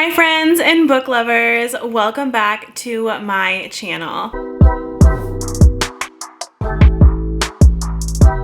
Hi friends and book lovers, welcome back to my channel.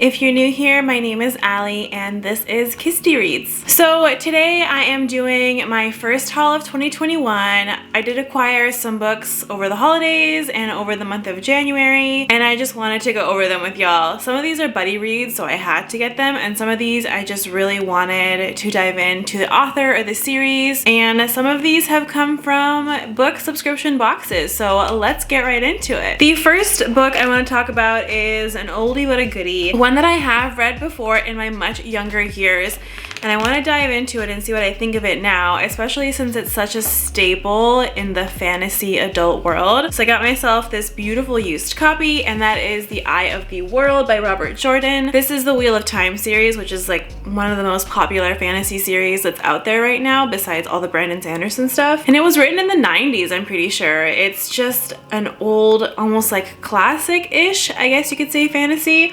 If you're new here, my name is Allie and this is Kisty Reads. So today I am doing my first haul of 2021. I did acquire some books over the holidays and over the month of January, and I just wanted to go over them with y'all. Some of these are buddy reads, so I had to get them, and some of these I just really wanted to dive into the author or the series, and some of these have come from book subscription boxes, so let's get right into it. The first book I want to talk about is an oldie but a goodie, one that I have read before in my much younger years, and I want to dive into it and see what I think of it now, especially since it's such a staple in the fantasy adult world. So I got myself this beautiful used copy, and that is The Eye of the World by Robert Jordan. This is the Wheel of Time series, which is like one of the most popular fantasy series that's out there right now, besides all the Brandon Sanderson stuff. And it was written in the 90s, I'm pretty sure. It's just an old, almost like classic-ish, I guess you could say, fantasy.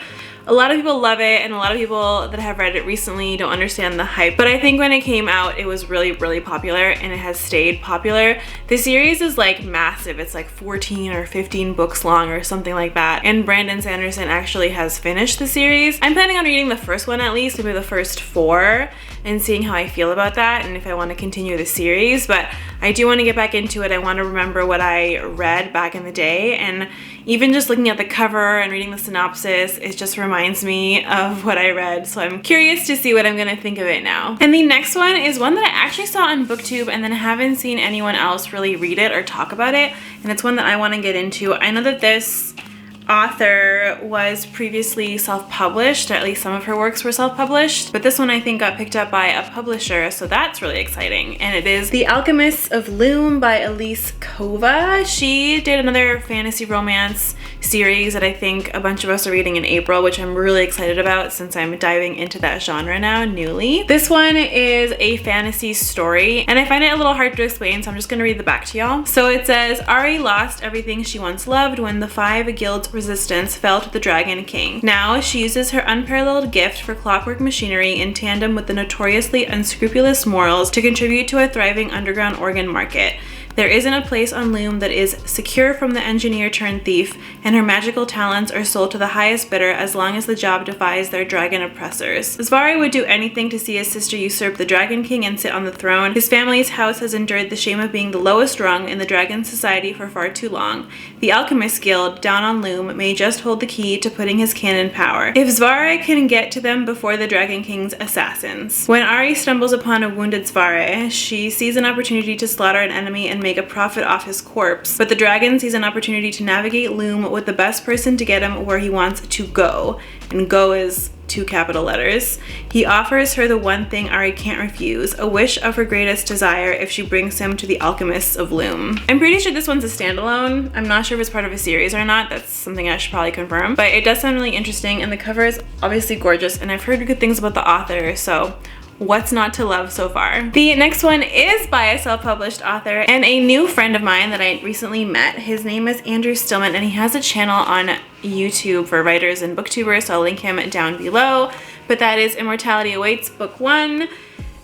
A lot of people love it, and a lot of people that have read it recently don't understand the hype, but I think when it came out, it was really, really popular, and it has stayed popular. The series is like massive. It's like 14 or 15 books long or something like that, and Brandon Sanderson actually has finished the series. I'm planning on reading the first one at least, maybe the first 4, and seeing how I feel about that and if I want to continue the series, but I do want to get back into it. I want to remember what I read back in the day, and even just looking at the cover and reading the synopsis, it just reminds me of what I read, so I'm curious to see what I'm gonna think of it now. And the next one is one that I actually saw on BookTube and then haven't seen anyone else really read it or talk about it, and it's one that I want to get into. I know that this author was previously self-published, or at least some of her works were self-published, but this one I think got picked up by a publisher, so that's really exciting. And it is The Alchemist of Loom by Elise Kova. She did another fantasy romance series that I think a bunch of us are reading in April, which I'm really excited about since I'm diving into that genre now newly. This one is a fantasy story, and I find it a little hard to explain, so I'm just gonna read the back to y'all. So it says, Ari lost everything she once loved when the 5 guilds resistance fell to the Dragon King. Now she uses her unparalleled gift for clockwork machinery in tandem with the notoriously unscrupulous morals to contribute to a thriving underground organ market. There isn't a place on Loom that is secure from the engineer turned thief, and her magical talents are sold to the highest bidder as long as the job defies their dragon oppressors. Zvari would do anything to see his sister usurp the Dragon King and sit on the throne. His family's house has endured the shame of being the lowest rung in the dragon society for far too long. The Alchemist Guild, down on Loom, may just hold the key to putting his kin in power, if Zvari can get to them before the Dragon King's assassins. When Ari stumbles upon a wounded Zvari, she sees an opportunity to slaughter an enemy and make a profit off his corpse, but the dragon sees an opportunity to navigate Loom with the best person to get him where he wants to go, and go is 2 capital letters. He offers her the one thing Ari can't refuse, a wish of her greatest desire if she brings him to the Alchemists of Loom. I'm pretty sure this one's a standalone. I'm not sure if it's part of a series or not. That's something I should probably confirm, but it does sound really interesting, and the cover is obviously gorgeous, and I've heard good things about the author, so what's not to love so far? The next one is by a self-published author and a new friend of mine that I recently met. His name is Andrew Stillman, and he has a channel on YouTube for writers and booktubers, so I'll link him down below. But that is Immortality Awaits Book 1.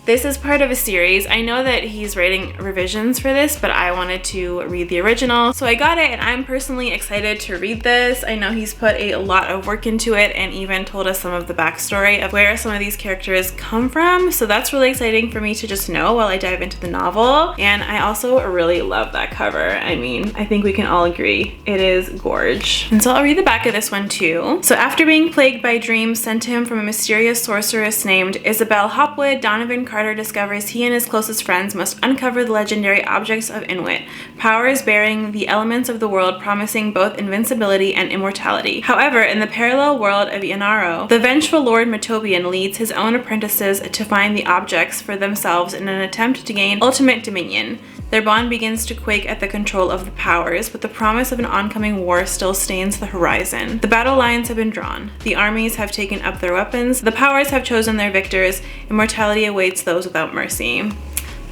This is part of a series. I know that he's writing revisions for this, but I wanted to read the original. So I got it, and I'm personally excited to read this. I know he's put a lot of work into it and even told us some of the backstory of where some of these characters come from. So that's really exciting for me to just know while I dive into the novel. And I also really love that cover. I mean, I think we can all agree it is gorge. And so I'll read the back of this one too. So after being plagued by dreams sent to him from a mysterious sorceress named Isabel Hopwood, Donovan Carter discovers he and his closest friends must uncover the legendary objects of Inuit, powers bearing the elements of the world promising both invincibility and immortality. However, in the parallel world of Inaro, the vengeful Lord Matobian leads his own apprentices to find the objects for themselves in an attempt to gain ultimate dominion. Their bond begins to quake at the control of the powers, but the promise of an oncoming war still stains the horizon. The battle lines have been drawn. The armies have taken up their weapons. The powers have chosen their victors. Immortality awaits those without mercy.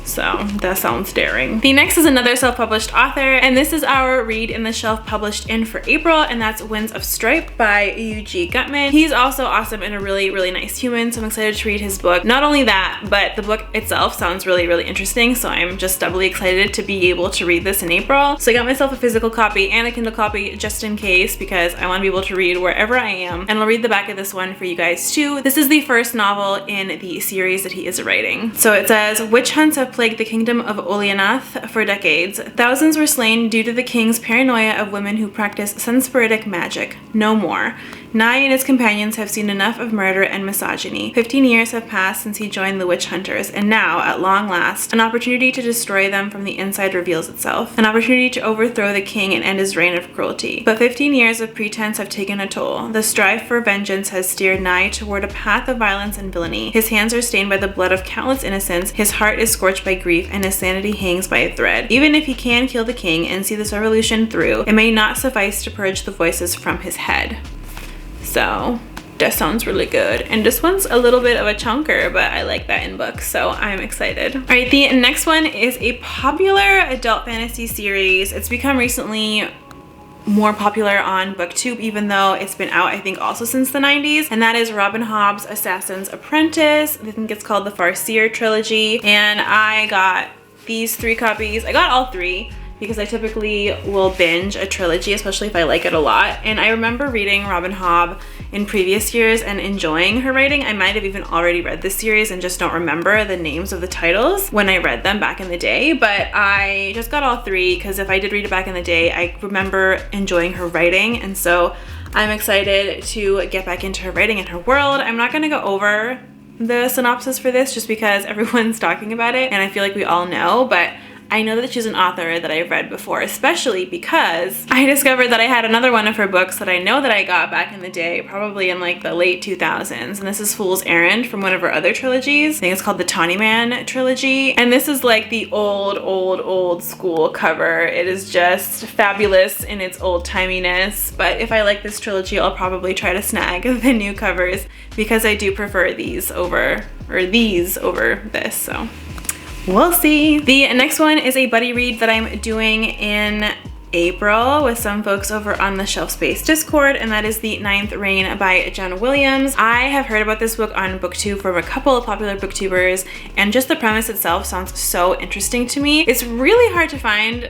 So that sounds daring. The next is another self-published author, and this is our read in the shelf published in for April, and that's Winds of Stripe by Yu-G Gutman. He's also awesome and a really, really nice human, so I'm excited to read his book. Not only that, but the book itself sounds really, really interesting, so I'm just doubly excited to be able to read this in April. So I got myself a physical copy and a Kindle copy just in case, because I want to be able to read wherever I am, and I'll read the back of this one for you guys too. This is the first novel in the series that he is writing. So it says, witch hunts have plagued the kingdom of Oleanath for decades. Thousands were slain due to the king's paranoia of women who practice senspiritic magic. No more. Nye and his companions have seen enough of murder and misogyny. 15 years have passed since he joined the witch hunters, and now, at long last, an opportunity to destroy them from the inside reveals itself. An opportunity to overthrow the king and end his reign of cruelty. But 15 years of pretense have taken a toll. The strive for vengeance has steered Nye toward a path of violence and villainy. His hands are stained by the blood of countless innocents, his heart is scorched by grief, and his sanity hangs by a thread. Even if he can kill the king and see this revolution through, it may not suffice to purge the voices from his head. So that sounds really good, and this one's a little bit of a chunker, but I like that in books, so I'm excited. All right, the next one is a popular adult fantasy series. It's become recently more popular on BookTube, even though it's been out I think also since the 90s, and that is Robin Hobb's Assassin's Apprentice. I think it's called the Farseer trilogy, and I got these 3 copies. I got all 3 because I typically will binge a trilogy, especially if I like it a lot. And I remember reading Robin Hobb in previous years and enjoying her writing. I might have even already read this series and just don't remember the names of the titles when I read them back in the day, but I just got all 3 because if I did read it back in the day, I remember enjoying her writing, and so I'm excited to get back into her writing and her world. I'm not gonna go over the synopsis for this just because everyone's talking about it and I feel like we all know, but I know that she's an author that I've read before, especially because I discovered that I had another one of her books that I know that I got back in the day, probably in like the late 2000s, and this is Fool's Errand from one of her other trilogies. I think it's called the Tawny Man trilogy, and this is like the old school cover. It is just fabulous in its old-timiness, but if I like this trilogy, I'll probably try to snag the new covers because I do prefer these over this, so we'll see. The next one is a buddy read that I'm doing in April with some folks over on the Shelf Space Discord, and that is The Ninth Reign by Jenna Williams. I have heard about this book on BookTube from a couple of popular booktubers, and just the premise itself sounds so interesting to me. It's really hard to find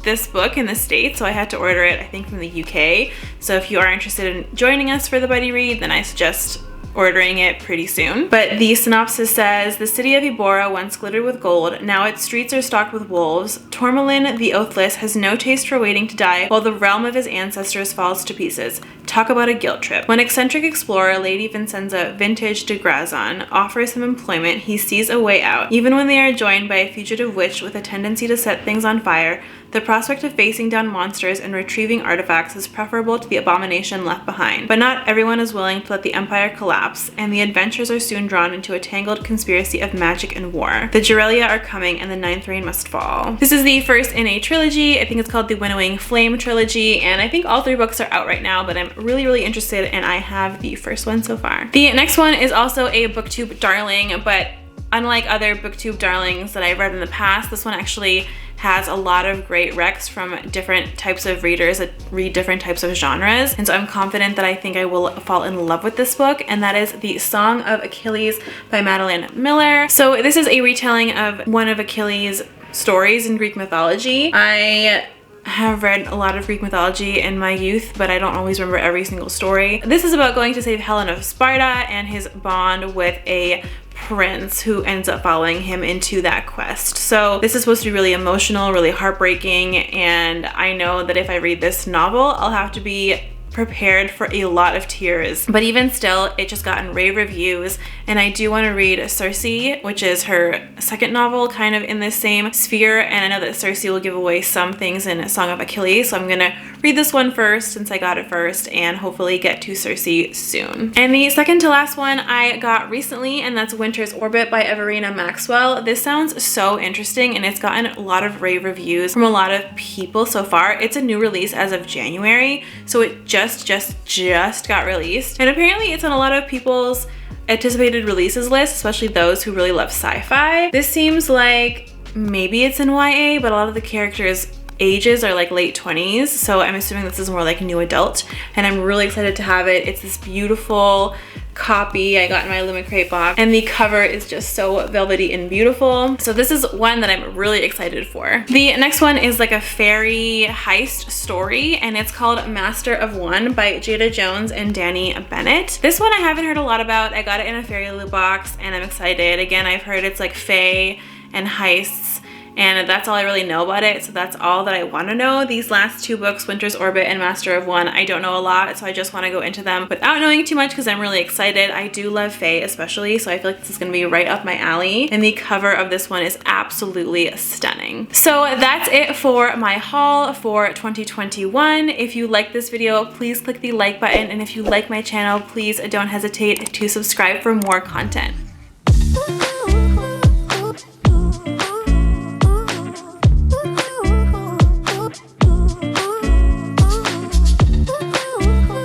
this book in the States, so I had to order it I think from the UK. So if you are interested in joining us for the buddy read, then I suggest ordering it pretty soon. But the synopsis says, the city of Ibora once glittered with gold, now its streets are stocked with wolves. Tourmalin the Oathless has no taste for waiting to die, while the realm of his ancestors falls to pieces. Talk about a guilt trip. When eccentric explorer Lady Vincenza Vintage de Grazon offers him employment, he sees a way out. Even when they are joined by a fugitive witch with a tendency to set things on fire, the prospect of facing down monsters and retrieving artifacts is preferable to the abomination left behind. But not everyone is willing to let the empire collapse, and the adventurers are soon drawn into a tangled conspiracy of magic and war. The Jurelia are coming, and the Ninth Reign must fall. This is the first in a trilogy. I think it's called the Winnowing Flame trilogy, and I think all 3 books are out right now, but I'm really interested, and I have the first one so far. The next one is also a BookTube darling, but unlike other BookTube darlings that I've read in the past, this one actually has a lot of great recs from different types of readers that read different types of genres, and so I'm confident that I think I will fall in love with this book, and that is The Song of Achilles by Madeline Miller. So this is a retelling of one of Achilles' stories in Greek mythology. I have read a lot of Greek mythology in my youth, but I don't always remember every single story. This is about going to save Helen of Sparta and his bond with a prince who ends up following him into that quest. So this is supposed to be really emotional, really heartbreaking, and I know that if I read this novel, I'll have to be prepared for a lot of tears. But even still, it just gotten rave reviews, and I do want to read Circe, which is her second novel kind of in this same sphere, and I know that Circe will give away some things in Song of Achilles, so I'm gonna read this one first since I got it first and hopefully get to Circe soon. And the second to last one I got recently, and that's Winter's Orbit by Everina Maxwell. This sounds so interesting, and it's gotten a lot of rave reviews from a lot of people so far. It's a new release as of January, so it just got released, and apparently it's on a lot of people's anticipated releases list, especially those who really love sci-fi. This seems like maybe it's in YA, but a lot of the characters' ages are like late 20s, so I'm assuming this is more like a new adult, and I'm really excited to have it. It's this beautiful copy I got in my Illumicrate box, and the cover is just so velvety and beautiful. So this is one that I'm really excited for. The next one is like a fairy heist story, and it's called Master of One by Jada Jones and Danny Bennett. This one I haven't heard a lot about. I got it in a Fairy Loot box and I'm excited. Again, I've heard it's like fae and heists, and that's all I really know about it, so that's all that I want to know. These last two books, Winter's Orbit and Master of One, I don't know a lot, so I just want to go into them without knowing too much because I'm really excited. I do love fae especially, so I feel like this is going to be right up my alley, and the cover of this one is absolutely stunning. So that's it for my haul for 2021. If you like this video, please click the like button, and if you like my channel, please don't hesitate to subscribe for more content.